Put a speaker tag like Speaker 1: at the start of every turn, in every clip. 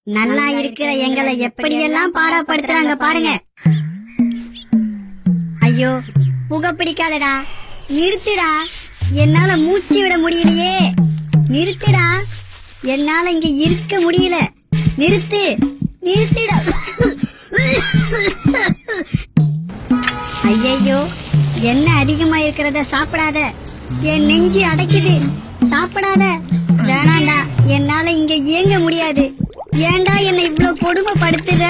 Speaker 1: நல்லா இருக்கிற எங்களை எப்படியெல்லாம் பாடப்படுத்துறாங்க பாருங்க. ஐயோ புகை பிடிக்காதடா, நிறுத்துடா, என்னால மூச்சு விட முடியலையே, நிறுத்துடா, என்னால இங்க இருக்க முடியல, நிறுத்து, நிறுத்துடா. ஐயோ என்ன அதிகமா இருக்கிறத சாப்பிடாத, என் நெஞ்சு அடைக்குது, சாப்பிடாத. வேணாண்டா, என்னால இங்க இயங்க முடியாது. ஏண்டா என்ன இவ்வளவு கொடுமைப்படுத்துற?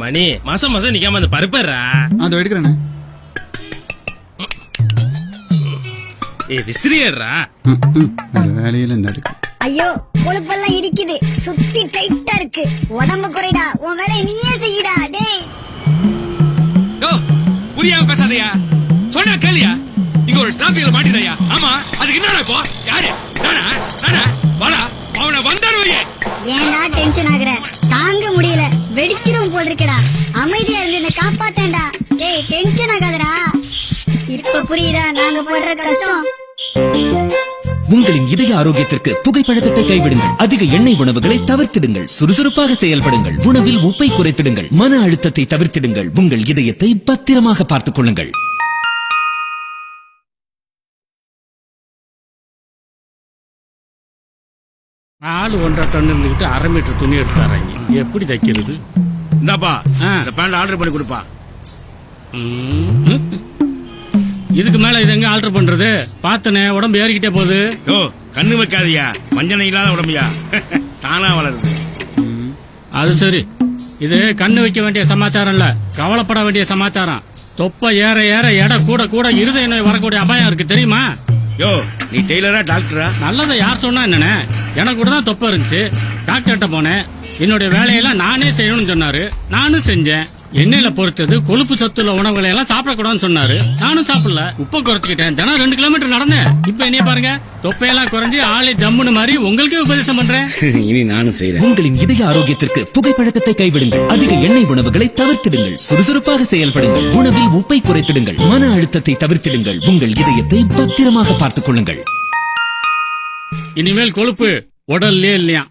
Speaker 2: மணி மாசம் மாசம் நிக்காம அந்த பருப்பறா
Speaker 3: அது எடுக்கிறேன்.
Speaker 2: விசிறியறா
Speaker 3: வேலையில இந்த இருக்கு.
Speaker 1: ஐயோ கொழுப்பெல்லாம் இடிக்குது, சுத்தி டைட்டா இருக்கு, உடம்பு குறைடா, உன் வேலையை நீயே செய்யடா. டேய்
Speaker 2: புரியாம பேசாதயா, சொன்னா கேளியா, இங்க ஒரு டிராபிக்ல மாட்டிடையா. ஆமா அதுக்கு என்னடா இப்போ? யாரு நானா நானா வாடா, அவனை வந்தாருவே.
Speaker 1: ஏன்டா டென்ஷன் ஆகுற? தாங்க முடியல, வெடிச்சிரும் போல் இருக்கடா. அமைதியா இருந்து என்ன காப்பாத்தேன்டா. டேய் டென்ஷன் ஆகாதடா. இப்ப புரியுதா நாங்க படுற கஷ்டம்?
Speaker 4: உங்களின் இதய ஆரோக்கியத்திற்கு புகைப்பழக்கத்தை கைவிடுங்கள். அதிக எண்ணெய் உணவுகளை தவிர்த்திடுங்கள். சுறுசுறுப்பாக செயல்படுங்கள். உணவில் உப்பை குறைத்திடுங்கள். மன அழுத்தத்தை தவிர்த்திடுங்கள். உங்கள் இதயத்தை பத்திரமாக பார்த்துக் கொள்ளுங்கள்.
Speaker 5: ஆளு 1.5 டன் இருந்துகிட்டு 1/2 மீட்டர் துணி எடுத்தாராங்க. எப்படி தைக்கிறது?
Speaker 2: இந்தாப்பா இந்த பேண்ட் ஆர்டர் பண்ணி கொடுப்பா.
Speaker 5: இதுக்கு மேல இது எங்க ஆல்டர் பண்றது? பாத்தனே உடம்பு ஏறிக்கிட்டே போகுது.
Speaker 2: யோ கண்ணு வைக்காதியா, மஞ்சனை இல்லாத உடம்பியா, தானா வளருது.
Speaker 5: அது சரி, இது கண்ணு வைக்க வேண்டிய சமாச்சாரம் இல்ல, கவலைப்பட வேண்டிய சமாச்சாரம். தொப்ப ஏற ஏற எடை கூட கூட இருதய நோய் வரக்கூடிய அபாயம் இருக்கு, தெரியுமா?
Speaker 2: யோ நீ டெய்லரா டாக்டரா?
Speaker 5: நல்லதை யார் சொன்னா என்னன்னு, எனக்கு கூட தான் தொப்ப இருந்துச்சு. டாக்டர்கிட்ட போனேன், என்னுடைய வேலையெல்லாம் நானே செய்யணும்னு சொன்னாரு. நானும் செஞ்சேன். எண்ணெயில பொறுத்தது கொழுப்பு சத்துள்ள உணவுகளை எல்லாம் சாப்பிடக்கூடாதுன்னு சொன்னாரு. நானும் சாப்பிடல, உப்பை குறைச்சிக்கிட்டேன். தினம் 2 கிலோமீட்டர் நடந்தேன். இப்ப என்னைய பாருங்க, தொப்பையெல்லாம் குறைஞ்சி ஆளே ஜம்முன்னு மாதிரி உங்களுக்கே உபதேசம் பண்றேன்.
Speaker 2: இனி நானும் செய்யறேன்.
Speaker 4: உங்களின் இதய ஆரோக்கியத்திற்கு புகைப்பழக்கத்தை கைவிடுங்கள். அதிக எண்ணெய் உணவுகளை தவிர்த்திடுங்கள். சுறுசுறுப்பாக செயல்படுங்கள். உணவில் உப்பை குறைத்திடுங்கள். மன அழுத்தத்தை தவிர்த்திடுங்கள். உங்கள் இதயத்தை பத்திரமாக பார்த்துக் கொள்ளுங்கள்.
Speaker 5: இனிமேல் கொழுப்பு உடல்லே இல்லையா?